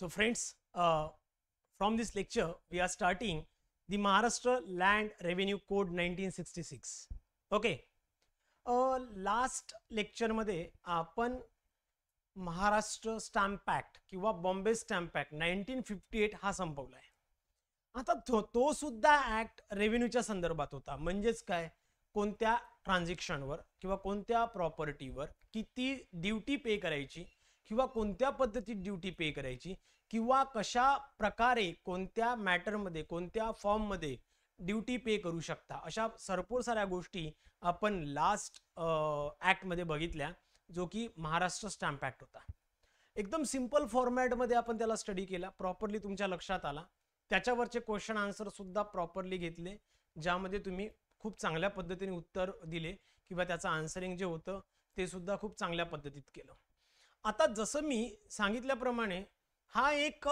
So friends, from this lecture, we are starting the Maharashtra Land Revenue Code 1966. Okay. Last lecture मध्ये आपण Maharashtra stamp act किंवा Bombay stamp act 1958 हा संपवलाय. आता तो सुद्धा ऍक्ट रेव्हेन्यूच्या संदर्भात होता. म्हणजेच काय, कोणत्या ट्रान्झॅक्शनवर किंवा कोणत्या प्रॉपर्टीवर किती ड्यूटी पे करायची किंवा कोणत्या पद्धतीत ड्यूटी पे करायची किंवा कशा प्रकारे कोणत्या मॅटरमध्ये कोणत्या फॉर्ममध्ये ड्यूटी पे करू शकता, अशा भरपूर साऱ्या गोष्टी आपण लास्ट ऍक्ट मध्ये बघितल्या, जो की महाराष्ट्र स्टॅम्प ऍक्ट होता. एकदम सिंपल फॉर्मॅट मध्ये आपण त्याला स्टडी केला, प्रॉपरली तुमच्या लक्षात आला. त्याच्यावरचे क्वेश्चन आन्सर सुद्धा प्रॉपरली घेतले, ज्यामध्ये तुम्ही खूप चांगल्या पद्धतीने उत्तर दिले किंवा त्याचं आन्सरिंग जे होतं ते सुद्धा खूप चांगल्या पद्धतीत केलं. आता जसं मी सांगितल्याप्रमाणे हा एक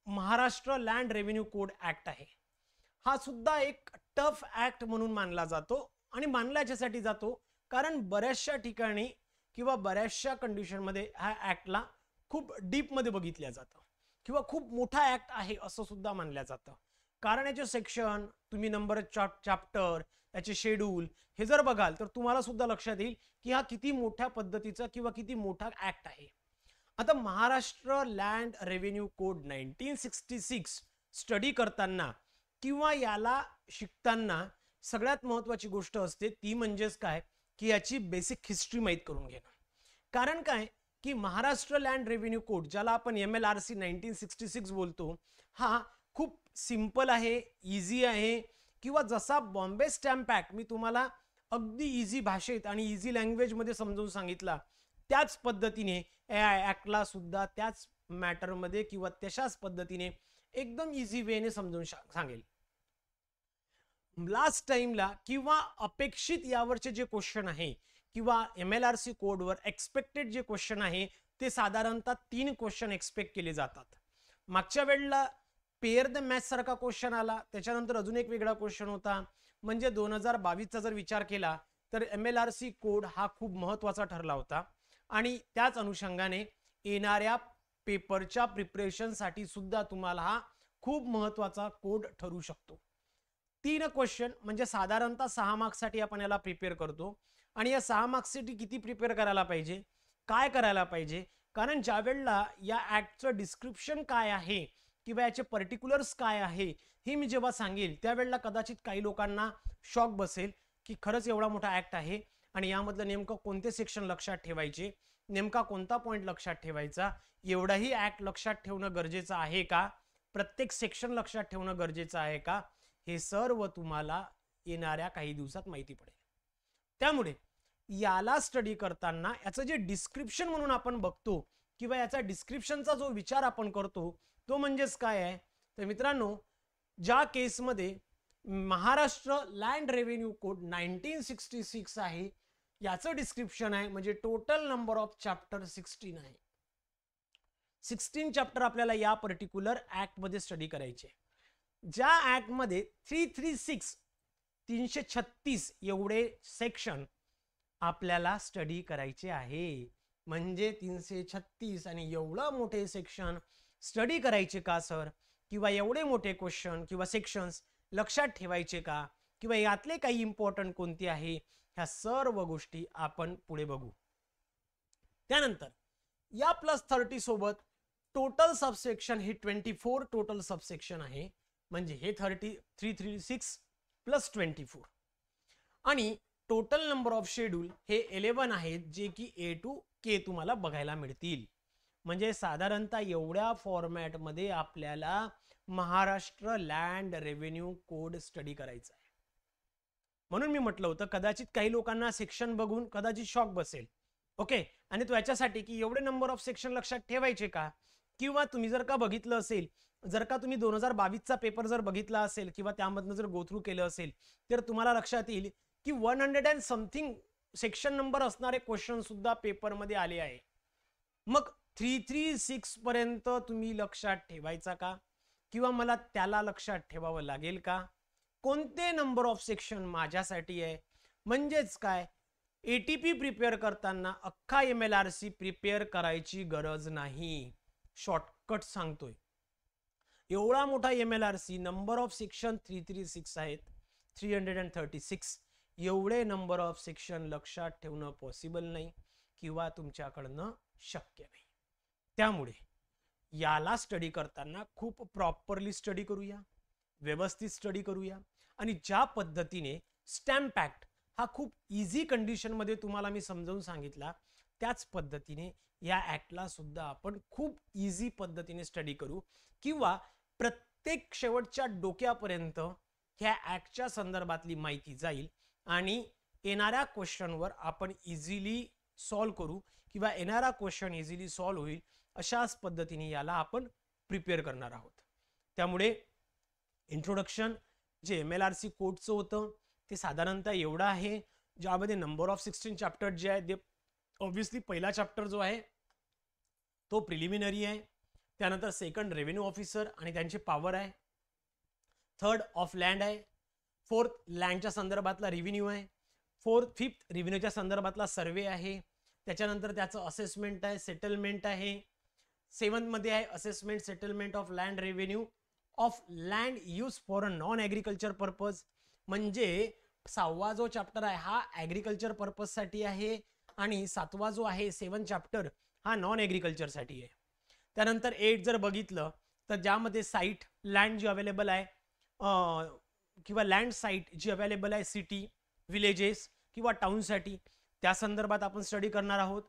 Maharashtra land revenue code act आहे. हा सुद्धा एक टफ ऍक्ट म्हणून मानला जातो आणि मानला याच्यासाठी जातो कारण बऱ्याचशा ठिकाणी किंवा बऱ्याचशा कंडिशन मध्ये ह्या ऍक्टला खूप डीप मध्ये बघितलं जातं किंवा खूप मोठा ऍक्ट आहे असं सुद्धा मानलं जातं. कारण याचे सेक्शन, तुम्ही नंबर चॅप्टर, याचे शेड्यूल हे जर बघाल तर तुम्हाला सुद्धा लक्षात येईल की हा किती मोठ्या पद्धतीचा किंवा किती मोठा ऍक्ट आहे. आता Maharashtra land revenue code 1966 study करताना किंवा याला शिकताना सगळ्यात महत्त्वाची गोष्ट असते ती म्हणजेच काय, की याची बेसिक हिस्ट्री माहीत करून घेणं. कारण काय की महाराष्ट्र लँड रेव्हेन्यू कोड, ज्याला आपण MLRC 1966 बोलतो, हा खूप सिंपल आहे, इझी आहे. किंवा जसा बॉम्बे स्टॅम्प ऍक्ट मी तुम्हाला अगदी इझी भाषेत आणि इझी लँग्वेज मध्ये समजावून सांगितला, त्याच पद्धतीने या ऍक्टला सुद्धा त्याच मॅटर मध्ये किंवा तशाच पद्धतीने एकदम इझी वेने समजावून सांगेल. लास्ट टाइमला किंवा अपेक्षित यावरचे जे क्वेश्चन आहे किंवा MLRC कोडवर एक्सपेक्टेड जे क्वेश्चन आहे ते साधारणतः 3 क्वेश्चन एक्सपेक्ट केले जातात. मागच्या वेळेला पेअर द मॅच सारखा क्वेश्चन आला, त्याच्यानंतर अजून एक वेगळा क्वेश्चन होता. म्हणजे 2022 चा जर विचार केला तर MLRC कोड हा खूप महत्त्वाचा ठरला होता आणि त्याच अनुषंगाने येणाऱ्या पेपरच्या प्रिपरेशन साठी सुद्धा तुम्हाला हा खूप महत्त्वाचा कोड ठरू शकतो. 3 क्वेश्चन म्हणजे साधारणतः 6 मार्क्स साठी आपण याला प्रिपेअर करतो. आणि या 6 मार्क्स साठी किती प्रिपेअर करायला पाहिजे, काय करायला पाहिजे, कारण ज्या वेळेला या ऍक्टचं डिस्क्रिप्शन काय आहे किंवा याचे पर्टिक्युलर्स काय आहे हे मी जेव्हा सांगेल त्यावेळेला कदाचित काही लोकांना शॉक बसेल की खरंच एवढा मोठा ऍक्ट आहे आणि यामधलं नेमकं कोणते सेक्शन लक्षात ठेवायचे, नेमका कोणता पॉइंट लक्षात ठेवायचा, एवढाही ऍक्ट लक्षात ठेवणं गरजेचं आहे का, प्रत्येक सेक्शन लक्षात ठेवणं गरजेचं आहे का, हे सर्व तुम्हाला येणाऱ्या काही दिवसात माहिती पडेल. त्यामुळे याला स्टडी करताना याचं जे डिस्क्रिप्शन म्हणून आपण बघतो किंवा याचा डिस्क्रिप्शनचा जो विचार आपण करतो तो म्हणजेच काय आहे, तर मित्रांनो, ज्या केसमध्ये महाराष्ट्र लँड रेव्हेन्यू कोड 1966 आहे याचं डिस्क्रिप्शन आहे, म्हणजे टोटल नंबर ऑफ चॅप्टर 16 आहे. 16 चॅप्टर आपल्याला या पर्टिक्युलर ऍक्ट मध्ये स्टडी करायचे. ज्या ऍक्ट मध्ये 336 एवढे सेक्शन आपल्याला स्टडी करायचे आहे. म्हणजे 336 आणि एवढं मोठे सेक्शन स्टडी करायचे का सर, किंवा एवढे मोठे क्वेश्चन किंवा सेक्शन्स लक्षात ठेवायचे का, किंवा यातले काही इम्पॉर्टंट कोणते आहे, ह्या सर्व गोष्टी आपण पुढे बघू. त्यानंतर या +30 सोबत टोटल सबसेक्शन हे 24 टोटल सबसेक्शन आहे. म्हणजे हे 336 + 24 आणि टोटल नंबर ऑफ शेड्यूल हे 11 आहेत, जे की A to K तुम्हाला बघायला मिळतील. म्हणजे साधारणतः एवढ्या फॉर्मॅट मध्ये आपल्याला Maharashtra land revenue code study करायचा आहे. म्हणून मी म्हटलं होतं कदाचित काही लोकांना सेक्शन बघून कदाचित शॉक बसेल. ओके, आणि तो याच्यासाठी की एवढे नंबर ऑफ सेक्शन लक्षात ठेवायचे का, किंवा तुम्ही जर का बघितलं असेल, जर का तुम्ही 2022 चा पेपर जर बघितला असेल किंवा त्यामधनं जर गो थ्रू केलं असेल तर तुम्हाला लक्षात येईल की 100 and समथिंग सेक्शन नंबर असणारे क्वेश्चन सुद्धा पेपर मध्ये आले आहे. मग 336 पर्यंत तुम्ही लक्षात ठेवायचा का, किंवा मला त्याला लक्षात ठेवावं लागेल का, कोणते नंबर ऑफ सेक्शन माझ्यासाठी आहे. म्हणजेच काय, ATP प्रिपेअर करताना अख्खा MLRC प्रिपेअर करायची गरज नाही. शॉर्टकट सांगतोय. एवढा मोठा MLRC, नंबर ऑफ सेक्शन 336 आहेत, 336. एवढे नंबर ऑफ सेक्शन लक्षात ठेवणं पॉसिबल नाही किंवा तुमच्याकडनं शक्य नाही. त्यामुळे याला स्टडी करताना खूप प्रॉपरली स्टडी करूया, व्यवस्थित स्टडी करूया. आणि ज्या पद्धतीने स्टॅम्प ऍक्ट हा खूप इझी कंडिशनमध्ये तुम्हाला मी समजावून सांगितला, त्याच पद्धतीने या ऍक्टला सुद्धा आपण खूप इझी पद्धतीने स्टडी करू किंवा प्रत्येक शेवटच्या डोक्यापर्यंत ह्या ऍक्टच्या संदर्भातली माहिती जाईल आणि येणाऱ्या क्वेश्चनवर आपण इझिली सॉल्व करू किंवा येणारा क्वेश्चन इझिली सॉल्व होईल अशाच पद्धतीने याला आपण प्रिपेअर करणार आहोत. त्यामुळे इंट्रोडक्शन जे MLRC कोडचं होतं ते साधारणतः एवढं आहे, ज्यामध्ये नंबर ऑफ 16 चॅप्टर जे आहे ते ऑब्व्हियसली पहिला चॅप्टर जो आहे तो प्रिलिमिनरी आहे, त्यानंतर सेकंड रेव्हेन्यू ऑफिसर आणि त्यांची पॉवर आहे, थर्ड ऑफ लँड आहे, फोर्थ लँडच्या संदर्भातला रेव्हेन्यू आहे, फिफ्थ रेव्हेन्यूच्या संदर्भातला सर्वे आहे, त्याच्यानंतर त्याचं असेसमेंट आहे, सेटलमेंट आहे, सेवन्थ मध्ये आहे assessment settlement of land revenue of land use for a non agriculture purpose. म्हणजे 6वा जो चॅप्टर आहे हा ॲग्रिकल्चर पर्पज साठी आहे आणि 7वा जो आहे 7 चॅप्टर हा नॉन ॲग्रिकल्चर साठी आहे. त्यानंतर 8 जर बघितलं तर ज्यामध्ये साईट लँड जी अवेलेबल आहे किंवा लँड साईट जी अवेलेबल आहे सिटी, विलेजेस किंवा टाउनसाठी त्या संदर्भात आपण स्टडी करणार आहोत.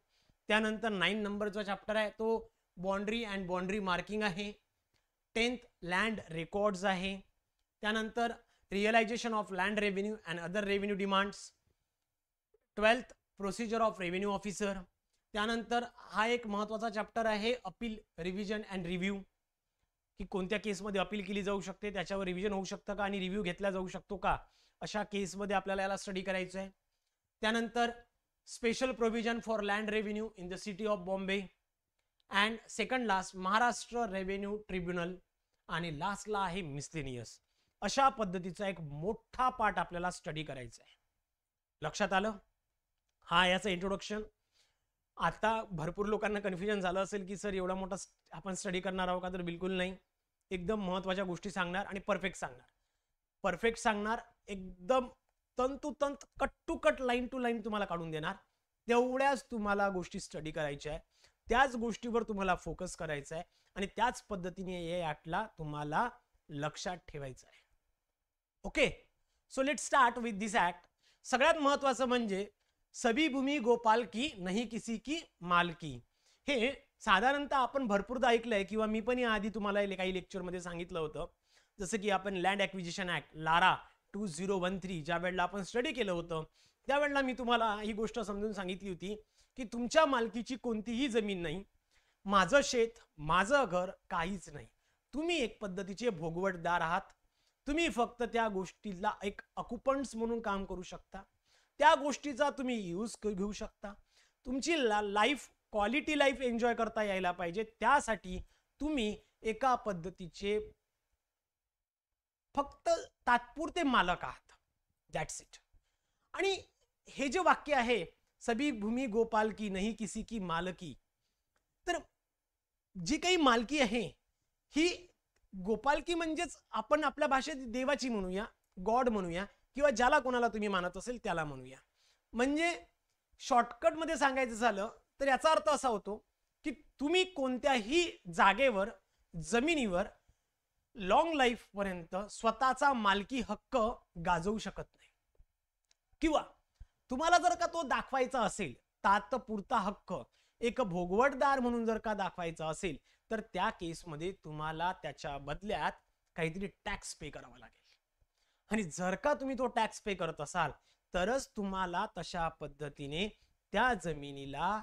त्यानंतर 9 नंबरचा चॅप्टर आहे तो बाउंड्री अँड बाउंड्री मार्किंग आहे. 10th लँड रेकॉर्ड्स आहे. त्यानंतर realisation of land revenue and other revenue demands. 12th procedure of revenue officer. त्यानंतर हा एक महत्त्वाचा चॅप्टर आहे अपील रिव्हिजन अँड रिव्ह्यू, की कोणत्या केसमध्ये अपील केली जाऊ शकते, त्याच्यावर रिव्हिजन होऊ शकतं का आणि रिव्ह्यू घेतला जाऊ शकतो का, अशा केसमध्ये आपल्याला याला स्टडी करायचं आहे. त्यानंतर special provision for land revenue in the city of Bombay and second last Maharashtra revenue tribunal आणि लास्टला आहे मिसलेनियस. अशा पद्धतीचा एक मोठा पार्ट आपल्याला स्टडी करायचा आहे. लक्षात आलं? हा याचं इंट्रोडक्शन. आता भरपूर लोकांना कन्फ्युजन झालं असेल की सर एवढा मोठा आपण स्टडी करणार आहोत का, तर बिलकुल नाही. एकदम महत्त्वाच्या गोष्टी सांगणार आणि परफेक्ट सांगणार, एकदम तंतुतंत cut to cut line to line तुम्हाला काढून देणार. तेवढ्याच तुम्हाला गोष्टी स्टडी करायच्या आहे, त्याच गोष्टीवर तुम्हाला फोकस करायचा आहे आणि त्याच पद्धतीने या ऍक्टला तुम्हाला लक्षात ठेवायचं आहे. Okay, so let start with this act. सगळ्यात महत्त्वाचं म्हणजे सभी भूमी गोपाल की नाही किसी की मालकी. हे साधारणतः आपण भरपूरदा ऐकलंय किंवा मी पण याआधी तुम्हाला काही लेक्चरमध्ये सांगितलं होतं. जसं की आपण लँड ॲक्विजिशन ऍक्ट लारा 2013 ज्या वेळेला आपण स्टडी केलं होतं त्यावेळेला मी तुम्हाला ही गोष्ट समजून सांगितली होती की तुमच्या मालकीची कोणतीही जमीन नाही, माझं शेत, माझं घर काहीच नाही. तुम्ही एक पद्धतीचे भोगवटदार आहात. तुम्ही फक्त त्या गोष्टीला एक ऑक्युपंट्स म्हणून काम करू शकता, त्या गोष्टीचा तुम्ही यूज घेऊ शकता. तुमची लाईफ क्वालिटी लाईफ एन्जॉय करता यायला पाहिजे, त्यासाठी तुम्ही एका पद्धतीचे फक्त तात्पुरते मालक आहात. That's it. आणि हे जे वाक्य आहे सभी भूमी गोपाल की नाही किसी की मालकी, तर जी काही मालकी आहे ही गोपालकी म्हणजेच आपण आपल्या भाषेत देवाची म्हणूया, गॉड म्हणूया किंवा ज्याला कोणाला तुम्ही मानत असेल त्याला म्हणूया. म्हणजे शॉर्टकट मध्ये सांगायचं झालं तर याचा अर्थ असा होतो की तुम्ही कोणत्याही जागेवर, जमिनीवर लॉंग लाईफ पर्यंत स्वतःचा मालकी हक्क गाजवू शकत नाही, किंवा तुम्हाला जर का तो दाखवायचा असेल, तात्पुरता हक्क एक भोगवटदार म्हणून जर का दाखवायचा असेल, तर त्या केसमध्ये तुम्हाला त्याच्या बदल्यात काहीतरी टॅक्स पे करावा लागेल. आणि जर का तुम्ही तो टॅक्स पे करत असाल तरच तुम्हाला तशा पद्धतीने त्या जमिनीला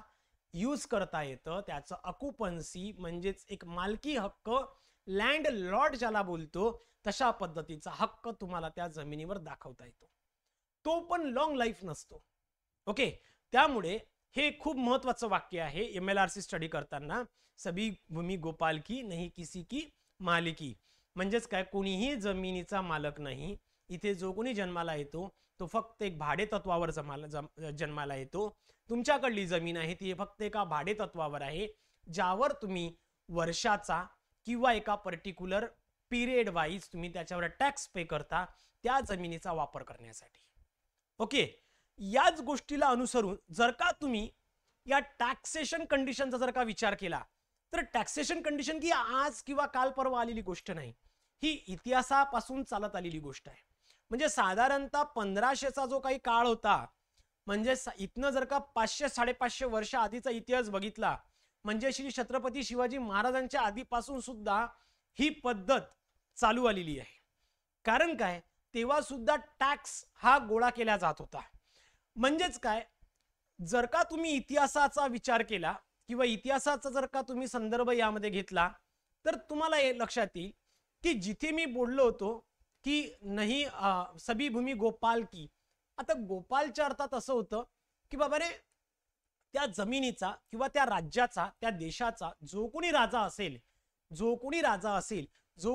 यूज करता येतं. त्याचं ऑक्युपन्सी म्हणजेच एक मालकी हक्क, लँड लॉर्ड ज्याला बोलतो, तशा पद्धतीचा हक्क तुम्हाला त्या जमिनीवर दाखवता येतो. तो पण लॉंग लाईफ नसतो. ओके, त्यामुळे हे खूप महत्त्वाचं वाक्य आहे MLRC स्टडी करताना. सभी भूमी गोपाल की नाही किसी की मालिकी. म्हणजेच काय, कोणीही जमिनीचा मालक नाही. इथे जो कोणी जन्माला येतो तो फक्त एक भाडे तत्वावर जन्माला येतो. तुमच्याकडली जमीन आहे ती फक्त एका भाडे तत्वावर आहे, ज्यावर तुम्ही वर्षाचा किंवा एका पर्टिक्युलर पिरियड वाईज तुम्ही त्याच्यावर टॅक्स पे करता त्या जमिनीचा वापर करण्यासाठी. ओके, याच गोष्टीला अनुसरून जर का तुम्ही या टॅक्सेशन कंडिशनचा जर का विचार केला तर टॅक्सेशन कंडिशन की आज किंवा काल परवा आलेली गोष्ट नाही, ही इतिहासापासून चालत आलेली गोष्ट आहे. म्हणजे साधारणतः 1500चा जो काही काळ होता, म्हणजे इथनं जर का 500-550 वर्ष आधीचा इतिहास बघितला म्हणजे श्री छत्रपती शिवाजी महाराजांच्या आधीपासून सुद्धा ही पद्धत चालू आलेली आहे. कारण काय, तेव्हा सुद्धा टॅक्स हा गोळा केला जात होता. म्हणजेच काय, जर का तुम्ही इतिहासाचा विचार केला किंवा इतिहासाचा जर का तुम्ही संदर्भ यामध्ये घेतला तर तुम्हाला हे लक्षात येईल की जिथे मी बोललो होतो की नाही सभी भूमी गोपाल की, आता गोपालच्या अर्थात असं होतं की बाबा रे त्या जमिनीचा किंवा त्या राज्याचा त्या देशाचा जो कोणी राजा असेल, जो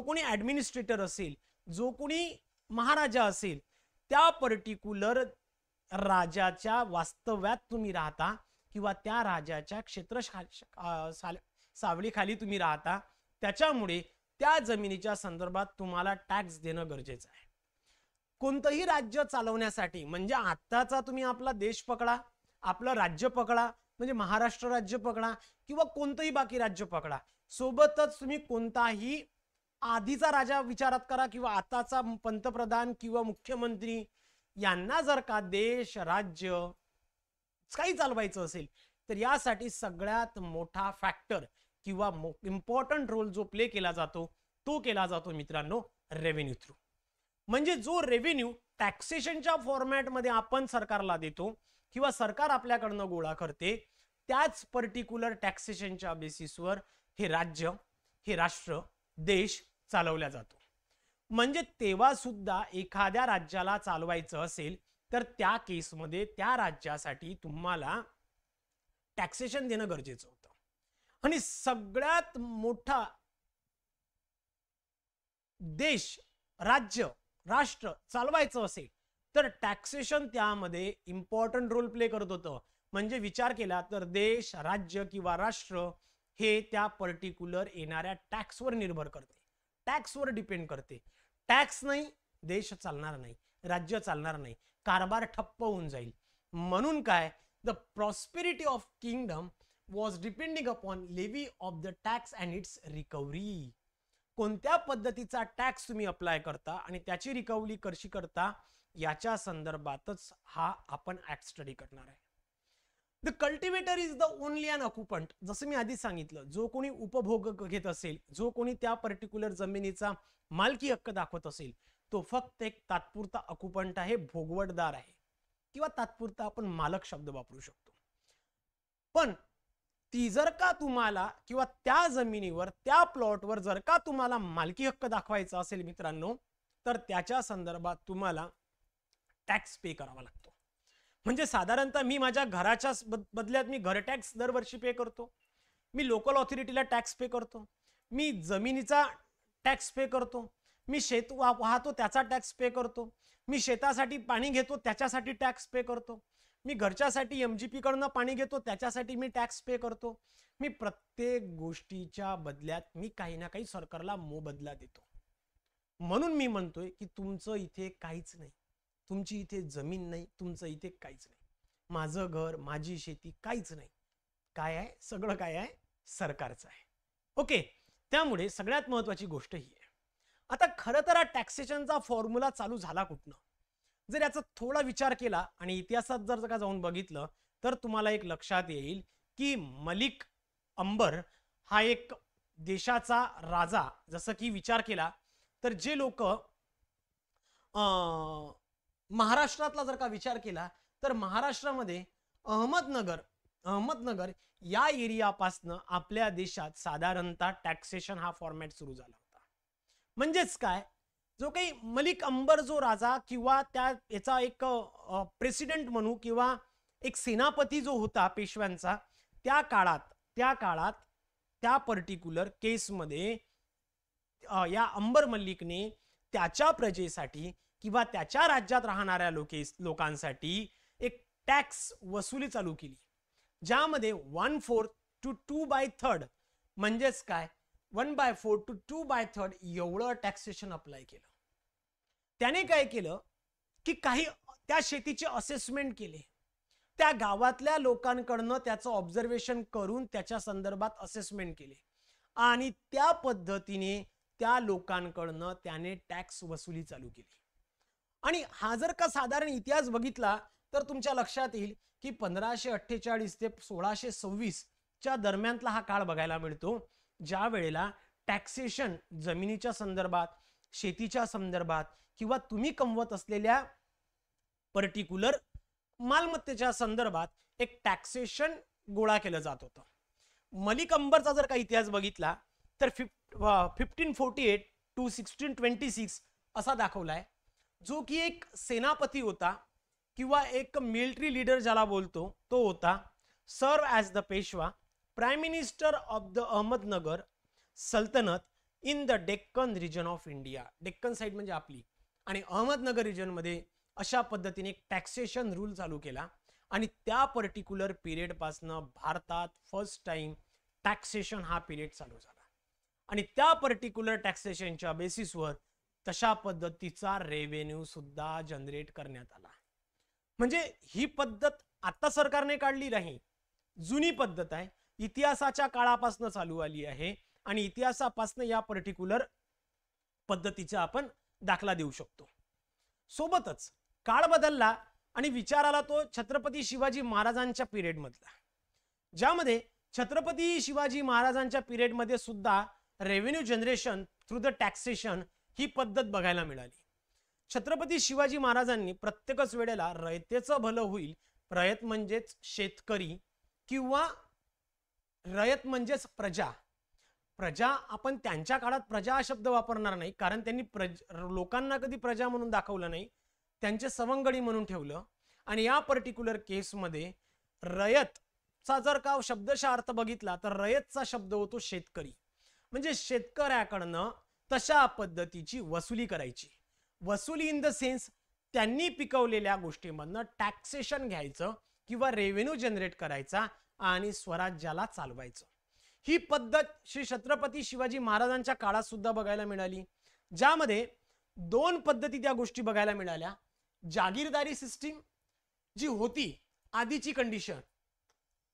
कोणी ऍडमिनिस्ट्रेटर असेल, जो कोणी महाराजा असेल, त्या पर्टिक्युलर राजाच्या वास्तव्यात तुम्ही राहता किंवा त्या राजाच्या क्षेत्र सावलीखाली तुम्ही राहता, त्याच्यामुळे त्या जमिनीच्या संदर्भात तुम्हाला टॅक्स देणं गरजेचं आहे. कोणतंही राज्य चालवण्यासाठी, म्हणजे आत्ताचा तुम्ही आपला देश पकडा, आपलं राज्य पकडा, म्हणजे महाराष्ट्र राज्य पकडा किंवा कोणतंही बाकी राज्य पकडा, सोबतच तुम्ही कोणताही आधीचा राजा विचारात करा किंवा आताचा पंतप्रधान किंवा मुख्यमंत्री, यांना जर का देश राज्य काही चालवायचं असेल तर यासाठी सगळ्यात मोठा फॅक्टर किंवा इम्पॉर्टंट रोल जो प्ले केला जातो तो केला जातो मित्रांनो रेव्हेन्यू थ्रू. म्हणजे जो रेव्हेन्यू टॅक्सेशनच्या फॉर्मॅटमध्ये आपण सरकारला देतो किंवा सरकार आपल्याकडनं गोळा करते, त्याच पर्टिक्युलर टॅक्सेशनच्या बेसिसवर हे राज्य, हे राष्ट्र, देश चालवला जातो. म्हणजे तेव्हा सुद्धा एखाद्या राज्याला चालवायचं असेल तर त्या केसमध्ये त्या राज्यासाठी तुम्हाला टॅक्सेशन देणं गरजेचं होतं. आणि सगळ्यात मोठा देश, राज्य, राष्ट्र चालवायचं असेल तर टॅक्सेशन त्यामध्ये इम्पॉर्टंट रोल प्ले करत होतं. म्हणजे विचार केला तर देश, राज्य किंवा राष्ट्र हे त्या पर्टिक्युलर येणाऱ्या टॅक्सवर निर्भर करते, टॅक्सवर डिपेंड करते. टॅक्स नाही देश चालणार नाही, राज्य चालणार नाही, कारभार ठप्प होऊन जाईल. म्हणून काय, the prosperity of kingdom was depending upon levy of the tax and it's recovery. कोणत्या पद्धतीचा टॅक्स तुम्ही अप्लाय करता आणि त्याची रिकव्हरी कशी करता याच्या संदर्भातच हा आपण ऍक्ट स्टडी करणार आहे. The cultivator is the only an occupant. जसं मी आधी सांगितलं, जो कोणी उपभोग घेत असेल, जो कोणी त्या पर्टिक्युलर जमिनीचा मालकी हक्क दाखवत असेल, तो फक्त एक तात्पुरता ऑक्युपंट आहे, भोगवटदार आहे किंवा तात्पुरता आपण मालक शब्द वापरू शकतो. पण ती जर का तुम्हाला किंवा त्या जमिनीवर, त्या प्लॉटवर जर का तुम्हाला मालकी हक्क दाखवायचा असेल मित्रांनो, तर त्याच्या संदर्भात तुम्हाला टॅक्स पे करावा लागतो. म्हणजे साधारणतः मी माझ्या घराच्या बदल्यात मी घर टॅक्स दरवर्षी पे करतो, मी लोकल ऑथॉरिटीला टॅक्स पे करतो, मी जमिनीचा टॅक्स पे करतो, मी शेत वाहतो त्याचा टॅक्स पे करतो, मी शेतासाठी पाणी घेतो त्याच्यासाठी टॅक्स पे करतो, मी घरच्यासाठी MGP कडनं पाणी घेतो त्याच्यासाठी मी टॅक्स पे करतो. मी प्रत्येक गोष्टीच्या बदल्यात मी काही ना काही सरकारला मोबदला देतो. म्हणून मी म्हणतोय की तुमचं इथे काहीच नाही, तुमची इथे जमीन नाही, तुमचं इथे काहीच नाही, माझं घर, माझी शेती काहीच नाही. काय आहे, सगळं काय आहे, सरकारचं आहे. ओके, त्यामुळे सगळ्यात महत्त्वाची गोष्ट ही आहे. आता खरं तर हा टॅक्सेशनचा फॉर्म्युला चालू झाला कुठनं, जर याचा थोडा विचार केला आणि इतिहासात जर का जाऊन बघितलं तर तुम्हाला एक लक्षात येईल की मलिक अंबर हा एक देशाचा राजा, जसं की विचार केला तर जे लोक महाराष्ट्रातला जर का विचार केला तर महाराष्ट्रामध्ये अहमदनगर या एरियापासनं आपल्या देशात साधारणतः टॅक्सेशन हा फॉर्मॅट सुरू झाला होता. म्हणजेच काय, जो काही मलिक अंबर जो राजा किंवा त्या याचा एक प्रेसिडेंट म्हणू किंवा एक सेनापती जो होता पेशव्यांचा, त्या काळात त्या पर्टिक्युलर केसमध्ये या अंबर मल्लिकने त्याच्या प्रजेसाठी किंवा त्याच्या राज्यात राहणाऱ्या लोकांसाठी एक टॅक्स वसुली चालू केली, ज्यामध्ये 1/4 to 2/3 म्हणजेच काय 1/4 to 2/3 एवढं टॅक्सेशन अप्लाय केलं. त्याने काय केलं की काही त्या शेतीचे असेसमेंट केले, त्या गावातल्या लोकांकडनं त्याचं ऑब्झर्वेशन करून त्याच्या संदर्भात असेसमेंट केले आणि त्या पद्धतीने त्या लोकांकडनं त्याने टॅक्स वसुली चालू केली. आणि हा जर का साधारण इतिहास बघितला तर तुमच्या लक्षात येईल की 1548 ते 1626 च्या दरम्यानला हा काळ बघायला मिळतो, ज्या वेळेला टॅक्सेशन जमिनीच्या संदर्भात, शेतीच्या संदर्भात किंवा तुम्ही कमवत असलेल्या पर्टिक्युलर मालमत्तेच्या संदर्भात एक टॅक्सेशन गोळा केलं जात होतं. मलिक अंबरचा जर का इतिहास बघितला तर 1548 to 1626 असा दाखवलाय, जो की एक सेनापती होता किंवा एक मिलिटरी लीडर ज्याला बोलतो तो होता. सर्व as the Peshwa, prime minister of the Ahmednagar sultanate in the Deccan region of India. Deccan side म्हणजे आपली, आणि अहमदनगर रिजन मध्ये अशा पद्धतीने एक टॅक्सेशन रूल चालू केला आणि त्या पर्टिक्युलर पिरियड पासून भारतात फर्स्ट टाइम टॅक्सेशन हा पिरियड चालू झाला आणि त्या पर्टिक्युलर टॅक्सेशनच्या बेसिसवर तशा पद्धतीचा रेव्हेन्यू सुद्धा जनरेट करण्यात आला. म्हणजे ही पद्धत आता सरकारने काढली नाही, जुनी पद्धत आहे, इतिहासाच्या काळापासून चालू आली आहे आणि इतिहासापासून या पर्टिक्युलर पद्धतीचा आपण दाखला देऊ शकतो. सोबतच काळ बदलला आणि विचार आला तो छत्रपती शिवाजी महाराजांच्या पिरियड मधला, ज्यामध्ये छत्रपती शिवाजी महाराजांच्या पिरियड मध्ये सुद्धा revenue generation through the taxation ही पद्धत बघायला मिळाली. छत्रपती शिवाजी महाराजांनी प्रत्येकच वेळेला रयतेचं भलं होईल, रयत म्हणजेच शेतकरी किंवा रयत म्हणजेच प्रजा, प्रजा आपण त्यांच्या काळात प्रजा हा शब्द वापरणार नाही, कारण त्यांनी लोकांना कधी प्रजा म्हणून दाखवलं नाही, त्यांचे सवंगडी म्हणून ठेवलं. आणि या पर्टिक्युलर केसमध्ये रयतचा जर का शब्दशः अर्थ बघितला तर रयतचा शब्द होतो शेतकरी, म्हणजे शेतकऱ्याकडनं तशा पद्धतीची वसुली करायची. वसुली इन द सेन्स त्यांनी पिकवलेल्या गोष्टींमधनं टॅक्सेशन घ्यायचं किंवा रेव्हेन्यू जनरेट करायचा आणि स्वराज्याला चालवायचं. ही पद्धत श्री छत्रपती शिवाजी महाराजांच्या काळात सुद्धा बघायला मिळाली, ज्यामध्ये दोन पद्धती त्या गोष्टी बघायला मिळाल्या. जागीरदारी सिस्टीम जी होती आधीची कंडिशन,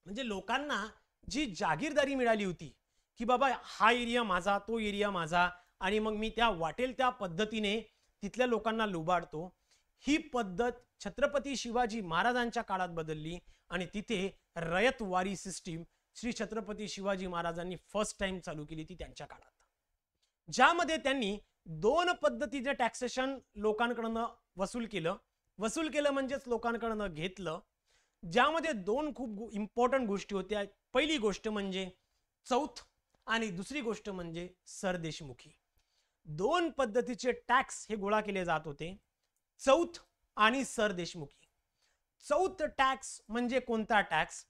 म्हणजे लोकांना जी जागीरदारी मिळाली होती की बाबा हा एरिया माझा, तो एरिया माझा, आणि मग मी त्या वाटेल त्या पद्धतीने तिथल्या लोकांना लुबाडतो, ही पद्धत छत्रपती शिवाजी महाराजांच्या काळात बदलली आणि तिथे रयतवारी सिस्टीम श्री छत्रपती शिवाजी महाराजांनी फर्स्ट टाइम चालू केली ती त्यांच्या काळात, ज्यामध्ये त्यांनी दोन पद्धतीचे टॅक्सेशन लोकांकडून वसूल केलं म्हणजेच लोकांकडून घेतलं, ज्यामध्ये दोन खूप इम्पॉर्टंट गोष्टी होत्या. पहिली गोष्ट म्हणजे चौथ आणि दुसरी गोष्ट म्हणजे सरदेशमुखी. दोन पद्धतीचे टॅक्स हे गोळा केले जात होते, चौथ आणि सरदेशमुखी. चौथ टॅक्स म्हणजे कोणता टॅक्स,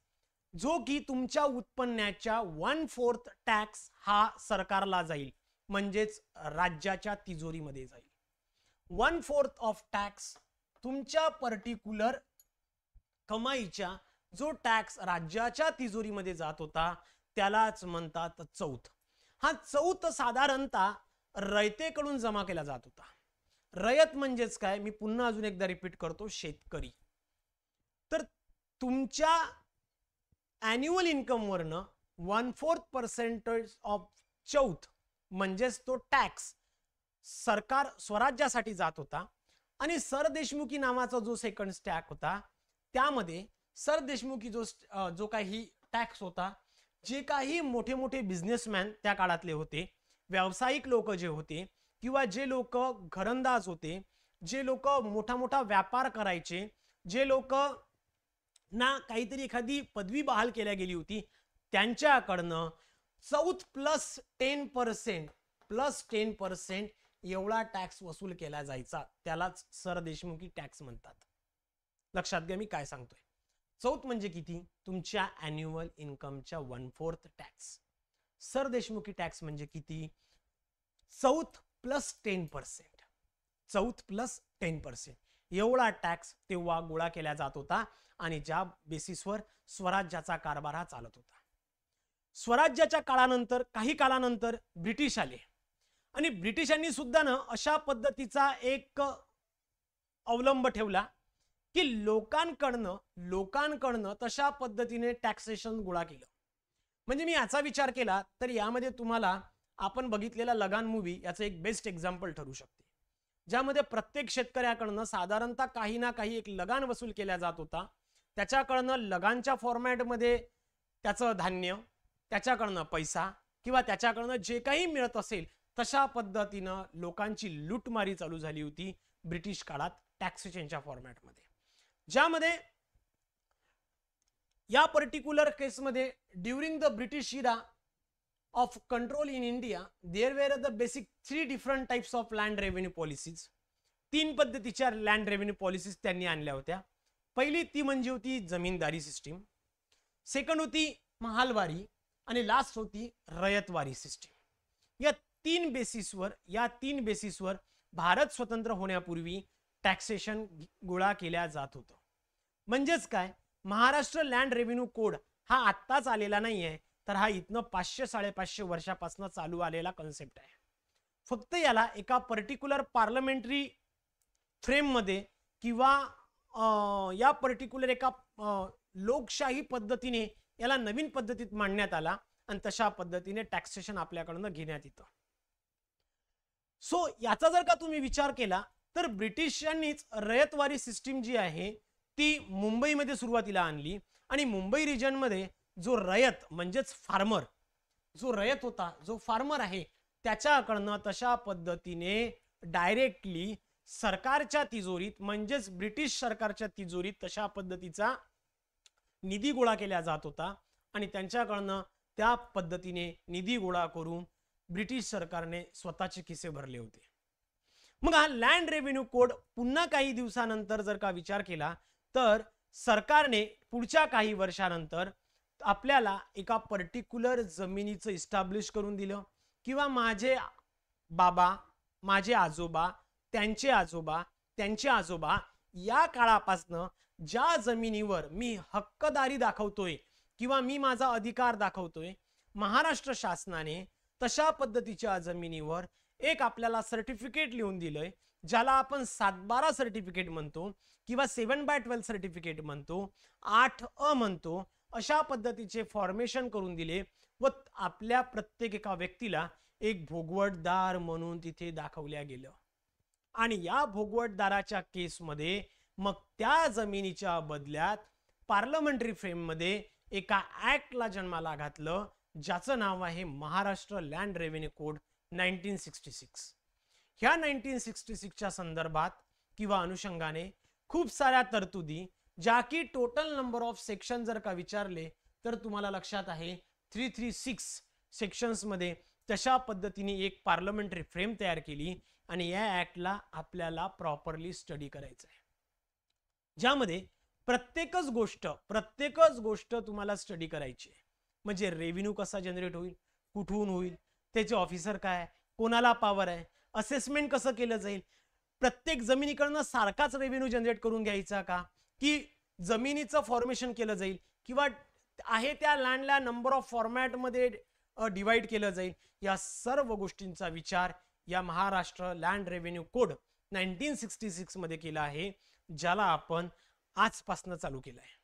जो की तुमच्या उत्पन्नाच्या 1/4 टॅक्स हा सरकारला जाईल, म्हणजेच राज्याच्या तिजोरीमध्ये जाईल. 1/4 ऑफ टॅक्स तुमच्या पर्टिक्युलर कमाईच्या जो टॅक्स राज्याच्या तिजोरीमध्ये जात होता त्यालाच म्हणतात चौथ. हा चौथ साधारणतः रयतेकडून जमा केला जात होता. रयत म्हणजेच काय, मी पुन्हा अजून एकदा रिपीट करतो, शेतकरी. तर तुमच्या ॲन्युअल इन्कम वरनं 1/4% ऑफ चौथ म्हणजेच तो टॅक्स सरकार स्वराज्यासाठी जात होता. आणि सरदेशमुखी नावाचा जो सेकंड स्टॅक होता, त्यामध्ये सरदेशमुखी जो काही टॅक्स होता, जे काही मोठे मोठे बिझनेसमॅन त्या काळातले होते, व्यावसायिक लोक जे होते किंवा जे लोक घरंदाज होते, जे लोक मोठा मोठा व्यापार करायचे, जे लोक ना काहीतरी एखादी पदवी बहाल केल्या गेली होती, त्यांच्याकडनं चौथ प्लस 10% एवढा टॅक्स वसूल केला जायचा. त्यालाच सरदेशमुखी टॅक्स म्हणतात. लक्षात घ्या मी काय सांगतोय. चौथ म्हणजे किती, तुमच्या ॲन्युअल इन्कमच्या 1/4 टॅक्स. सरदेशमुखी टॅक्स म्हणजे किती, चौथ प्लस 10%. चौथ प्लस 10% एवढा टॅक्स तेव्हा गोळा केला जात होता आणि ज्या बेसिसवर स्वराज्याचा कारभार हा चालत होता. स्वराज्याच्या काळानंतर काही काळानंतर ब्रिटिश आले आणि ब्रिटिशांनी सुद्धा ना अशा पद्धतीचा एक अवलंब ठेवला की लोकांकडनं तशा पद्धतीने टॅक्सेशन गोळा केलं. म्हणजे मी याचा विचार केला तर यामध्ये तुम्हाला आपण बघितलेला लगान मूवी याचं एक बेस्ट एक्झाम्पल ठरू शकते, ज्यामध्ये प्रत्येक शेतकऱ्याकडनं साधारणतः काही ना काही एक लगान वसूल केला जात होता. त्याच्याकडनं लगानच्या फॉर्मॅटमध्ये त्याचं धान्य, त्याच्याकडनं पैसा किंवा त्याच्याकडनं जे काही मिळत असेल तशा पद्धतीनं लोकांची लूटमारी चालू झाली होती ब्रिटिश काळात टॅक्सेशनच्या फॉर्मॅटमध्ये. ज्यामध्ये या पर्टिक्युलर केसमध्ये during the British era of control in India, there were the basic 3 different types of land revenue policies. 3 पद्धतीच्या लँड रेव्हेन्यू पॉलिसीज त्यांनी आणल्या होत्या. पहिली ती म्हणजे होती जमीनदारी सिस्टीम, सेकंड होती महालवारी आणि लास्ट होती रयतवारी सिस्टीम. या तीन बेसिसवर भारत स्वतंत्र होण्यापूर्वी टॅक्सेशन गोळा केल्या जात होतं. म्हणजेच काय, महाराष्ट्र लँड रेव्हेन्यू कोड हा आत्ताच आलेला नाहीये, तर हा इथनं 500-550 वर्षापासून चालू आलेला कन्सेप्ट आहे. फक्त याला एका पर्टिक्युलर पार्लमेंटरी फ्रेम मध्ये किंवा या पर्टिक्युलर एका लोकशाही पद्धतीने याला नवीन पद्धतीत मांडण्यात आला आणि तशा पद्धतीने टॅक्सेशन आपल्याकडून घेण्यात येतं. सो याचा जर का तुम्ही विचार केला तर ब्रिटिशांनीच रयतवारी सिस्टीम जी आहे ती मुंबईमध्ये सुरुवातीला आणली आणि मुंबई रिजन मध्ये जो रयत म्हणजेच फार्मर, जो रयत होता, जो फार्मर आहे, त्याच्याकडनं तशा पद्धतीने डायरेक्टली सरकारच्या तिजोरीत म्हणजेच ब्रिटिश सरकारच्या तिजोरीत तशा पद्धतीचा निधी गोळा केला जात होता आणि त्यांच्याकडनं त्या पद्धतीने निधी गोळा करून ब्रिटिश सरकारने स्वतःचे खिसे भरले होते. मग हा लँड रेव्हेन्यू कोड पुन्हा काही दिवसानंतर जर का विचार केला तर सरकारने पुढच्या काही वर्षानंतर आपल्याला एका पर्टिक्युलर जमिनीचं इस्टॅब्लिश करून दिलं किंवा माझे बाबा, माझे आजोबा, त्यांचे आजोबा, त्यांचे आजोबा या काळापासनं ज्या जमिनीवर मी हक्कदारी दाखवतोय किंवा मी माझा अधिकार दाखवतोय, महाराष्ट्र शासनाने तशा पद्धतीच्या जमिनीवर एक आपल्याला सर्टिफिकेट लिहून दिलंय, ज्याला आपण 7/12 सर्टिफिकेट म्हणतो किंवा 7/12 सर्टिफिकेट म्हणतो, 8A म्हणतो. अशा पद्धतीचे फॉर्मेशन करून दिले व आपल्या प्रत्येक एका व्यक्तीला एक भोगवटदार म्हणून तिथे दाखवल्या गेलं. आणि या भोगवटदाराच्या केसमध्ये मग त्या जमिनीच्या बदल्यात पार्लमेंटरी फ्रेम मध्ये एका ऍक्टला जन्माला घातलं, ज्याचं नाव आहे महाराष्ट्र लँड रेव्हेन्यू कोड 1966. ह्या 1966च्या संदर्भात किंवा अनुषंगाने खूप साऱ्या तरतुदी, ज्या की टोटल नंबर ऑफ सेक्शन जर का विचारले तर तुम्हाला लक्षात आहे 336 सेक्शन्स मध्ये तशा पद्धतीने एक पार्लमेंटरी फ्रेम तयार केली आणि या ऍक्टला आपल्याला प्रॉपरली स्टडी करायचं आहे, ज्यामध्ये प्रत्येकच गोष्ट तुम्हाला स्टडी करायची आहे. म्हणजे रेव्हेन्यू कसा जनरेट होईल, कुठून होईल, त्याचे ऑफिसर काय, कोणाला पॉवर आहे, असेसमेंट कसं केलं जाईल, प्रत्येक जमिनीकडनं सारखाच रेव्हेन्यू जनरेट करून घ्यायचा का, की जमिनीचं फॉर्मेशन केलं जाईल किंवा आहे त्या लँडला नंबर ऑफ फॉर्मॅट मध्ये डिवाइड केलं जाईल. या सर्व गोष्टींचा विचार या महाराष्ट्र लँड रेव्हेन्यू कोड 1966 मध्ये केला आहे, ज्याला आपण आजपासून चालू केलं आहे.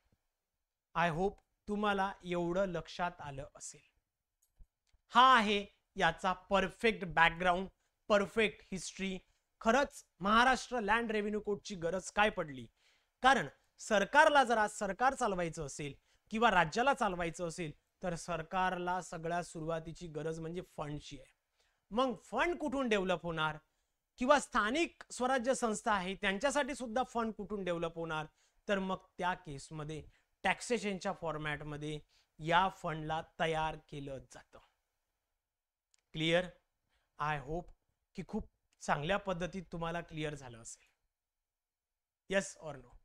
आय होप तुम्हाला एवढं लक्षात आलं असेल. हा आहे याचा परफेक्ट बॅकग्राऊंड, परफेक्ट हिस्ट्री. खरंच महाराष्ट्र लँड रेव्हेन्यू कोडची गरज काय पडली, कारण सरकारला जर आज सरकार चालवायचं असेल किंवा राज्याला चालवायचं असेल तर सरकारला सगळ्यात सुरुवातीची गरज म्हणजे फंडची आहे. मग फंड कुठून डेव्हलप होणार किंवा स्थानिक स्वराज्य संस्था आहे त्यांच्यासाठी सुद्धा फंड कुठून डेव्हलप होणार, तर मग त्या केसमध्ये टॅक्सेशनच्या फॉर्मॅटमध्ये या फंडला तयार केलं जातं. क्लिअर? आय होप की खूप चांगल्या पद्धतीत तुम्हाला क्लिअर झालं असेल. Yes or no?